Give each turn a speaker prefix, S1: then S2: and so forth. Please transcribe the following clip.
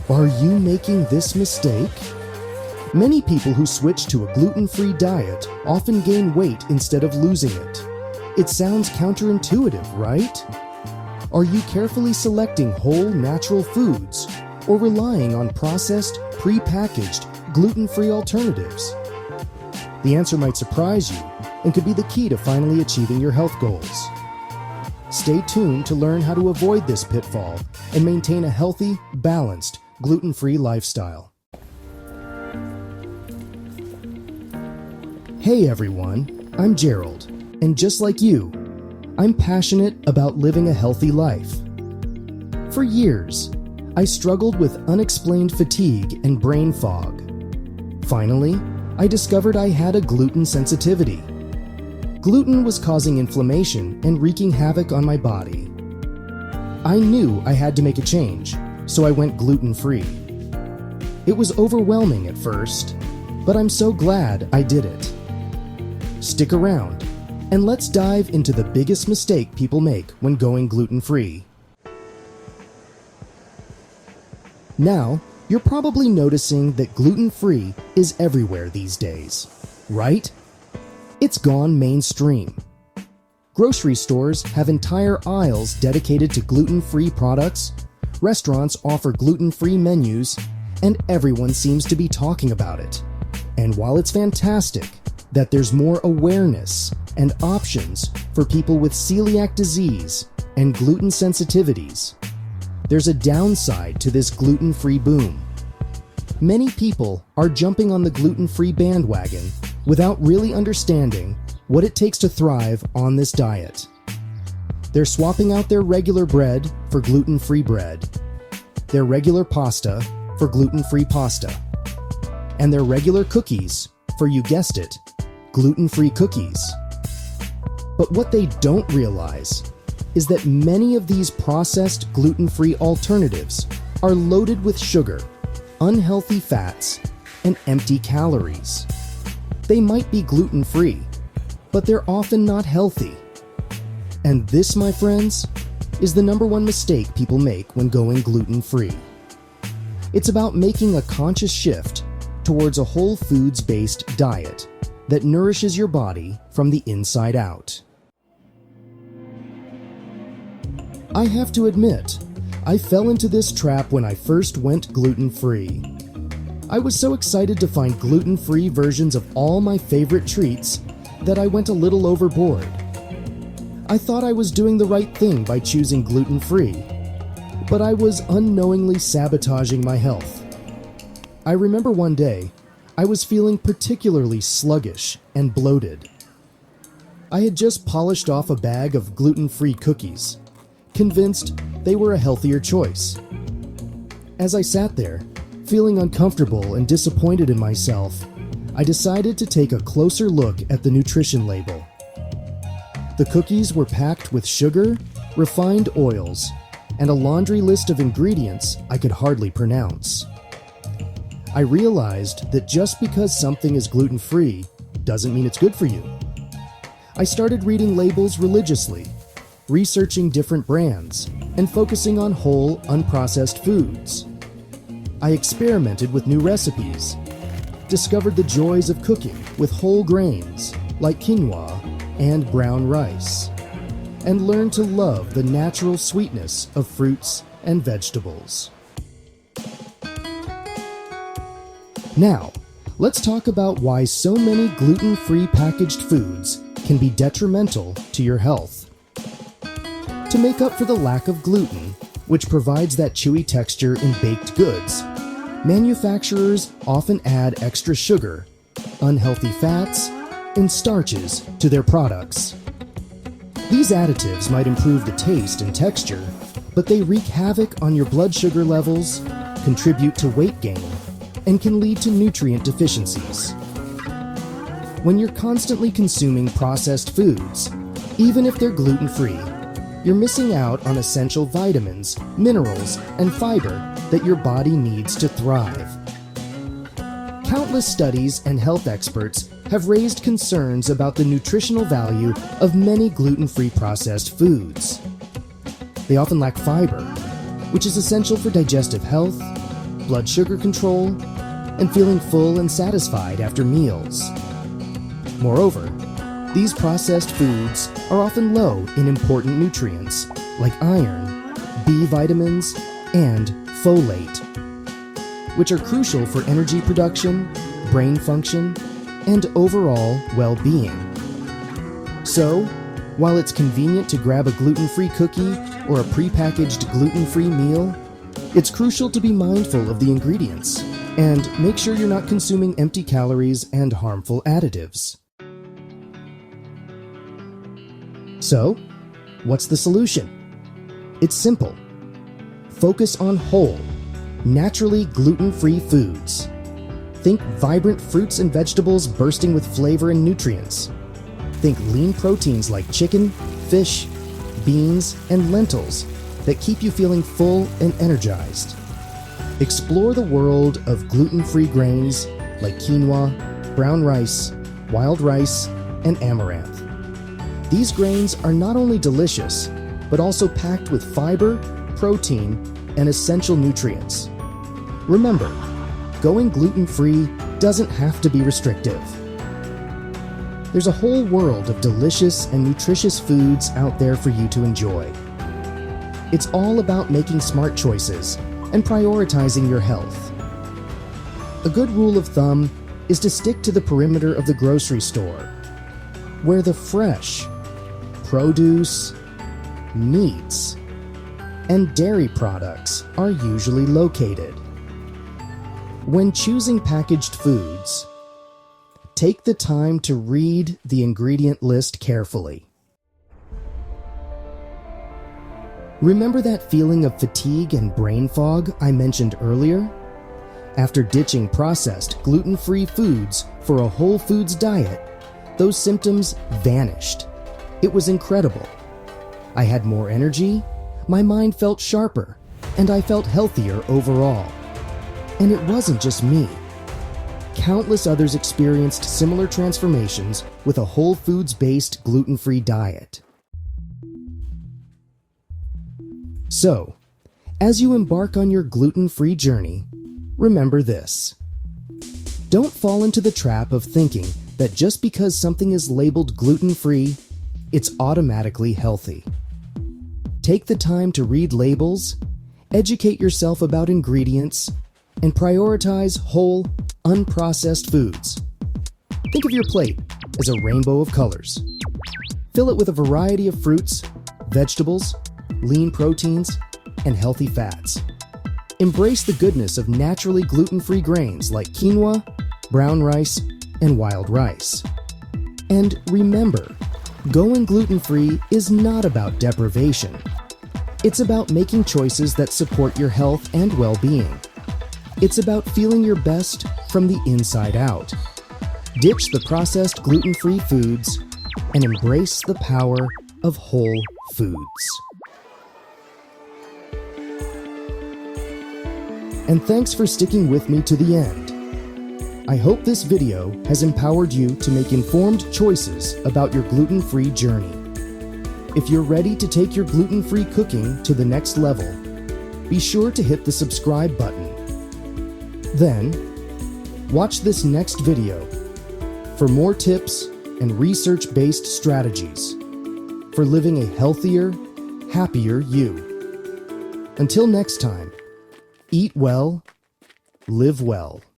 S1: Are you making this mistake? Many people who switch to a gluten-free diet often gain weight instead of losing it. It sounds counterintuitive, right? Are you carefully selecting whole, natural foods or relying on processed, pre-packaged, gluten-free alternatives? The answer might surprise you and could be the key to finally achieving your health goals. Stay tuned to learn how to avoid this pitfall and maintain a healthy, balanced, gluten-free lifestyle. Hey everyone, I'm Gerald, and just like you, I'm passionate about living a healthy life. For years, I struggled with unexplained fatigue and brain fog. Finally, I discovered I had a gluten sensitivity. Gluten was causing inflammation and wreaking havoc on my body. I knew I had to make a change, so I went gluten-free. It was overwhelming at first, but I'm so glad I did it. Stick around, and let's dive into the biggest mistake people make when going gluten-free. Now, you're probably noticing that gluten-free is everywhere these days, right? It's gone mainstream. Grocery stores have entire aisles dedicated to gluten-free products, restaurants offer gluten-free menus, and everyone seems to be talking about it. And while it's fantastic that there's more awareness and options for people with celiac disease and gluten sensitivities, there's a downside to this gluten-free boom. Many people are jumping on the gluten-free bandwagon without really understanding what it takes to thrive on this diet. They're swapping out their regular bread for gluten-free bread, their regular pasta for gluten-free pasta, and their regular cookies for, you guessed it, gluten-free cookies. But what they don't realize is that many of these processed gluten-free alternatives are loaded with sugar, unhealthy fats, and empty calories. They might be gluten-free, but they're often not healthy. And this, my friends, is the number one mistake people make when going gluten-free. It's about making a conscious shift towards a whole foods-based diet that nourishes your body from the inside out. I have to admit, I fell into this trap when I first went gluten-free. I was so excited to find gluten-free versions of all my favorite treats that I went a little overboard. I thought I was doing the right thing by choosing gluten-free, but I was unknowingly sabotaging my health. I remember one day, I was feeling particularly sluggish and bloated. I had just polished off a bag of gluten-free cookies, convinced they were a healthier choice. As I sat there, feeling uncomfortable and disappointed in myself, I decided to take a closer look at the nutrition label. The cookies were packed with sugar, refined oils, and a laundry list of ingredients I could hardly pronounce. I realized that just because something is gluten-free doesn't mean it's good for you. I started reading labels religiously, researching different brands, and focusing on whole, unprocessed foods. I experimented with new recipes, discovered the joys of cooking with whole grains like quinoa and brown rice, and learned to love the natural sweetness of fruits and vegetables. Now, let's talk about why so many gluten-free packaged foods can be detrimental to your health. To make up for the lack of gluten, which provides that chewy texture in baked goods, manufacturers often add extra sugar, unhealthy fats, and starches to their products. These additives might improve the taste and texture, but they wreak havoc on your blood sugar levels, contribute to weight gain, and can lead to nutrient deficiencies. When you're constantly consuming processed foods, even if they're gluten-free, you're missing out on essential vitamins, minerals, and fiber that your body needs to thrive. Countless studies and health experts have raised concerns about the nutritional value of many gluten-free processed foods. They often lack fiber, which is essential for digestive health, blood sugar control, and feeling full and satisfied after meals. Moreover, these processed foods are often low in important nutrients like iron, B vitamins, and folate, which are crucial for energy production, brain function, and overall well-being. So, while it's convenient to grab a gluten-free cookie or a prepackaged gluten-free meal, it's crucial to be mindful of the ingredients and make sure you're not consuming empty calories and harmful additives. So, what's the solution? It's simple. Focus on whole, naturally gluten-free foods. Think vibrant fruits and vegetables bursting with flavor and nutrients. Think lean proteins like chicken, fish, beans, and lentils that keep you feeling full and energized. Explore the world of gluten-free grains like quinoa, brown rice, wild rice, and amaranth. These grains are not only delicious, but also packed with fiber, protein, and essential nutrients. Remember, going gluten-free doesn't have to be restrictive. There's a whole world of delicious and nutritious foods out there for you to enjoy. It's all about making smart choices and prioritizing your health. A good rule of thumb is to stick to the perimeter of the grocery store, where the fresh produce, meats, and dairy products are usually located. When choosing packaged foods, take the time to read the ingredient list carefully. Remember that feeling of fatigue and brain fog I mentioned earlier? After ditching processed, gluten-free foods for a whole foods diet, those symptoms vanished. It was incredible. I had more energy, my mind felt sharper, and I felt healthier overall. And it wasn't just me. Countless others experienced similar transformations with a whole foods-based gluten-free diet. So, as you embark on your gluten-free journey, remember this. Don't fall into the trap of thinking that just because something is labeled gluten-free, it's automatically healthy. Take the time to read labels, educate yourself about ingredients, and prioritize whole, unprocessed foods. Think of your plate as a rainbow of colors. Fill it with a variety of fruits, vegetables, lean proteins, and healthy fats. Embrace the goodness of naturally gluten-free grains like quinoa, brown rice, and wild rice. And remember, going gluten-free is not about deprivation. It's about making choices that support your health and well-being. It's about feeling your best from the inside out. Ditch the processed gluten-free foods and embrace the power of whole foods. And thanks for sticking with me to the end. I hope this video has empowered you to make informed choices about your gluten-free journey. If you're ready to take your gluten-free cooking to the next level, be sure to hit the subscribe button. Then, watch this next video for more tips and research-based strategies for living a healthier, happier you. Until next time, eat well, live well.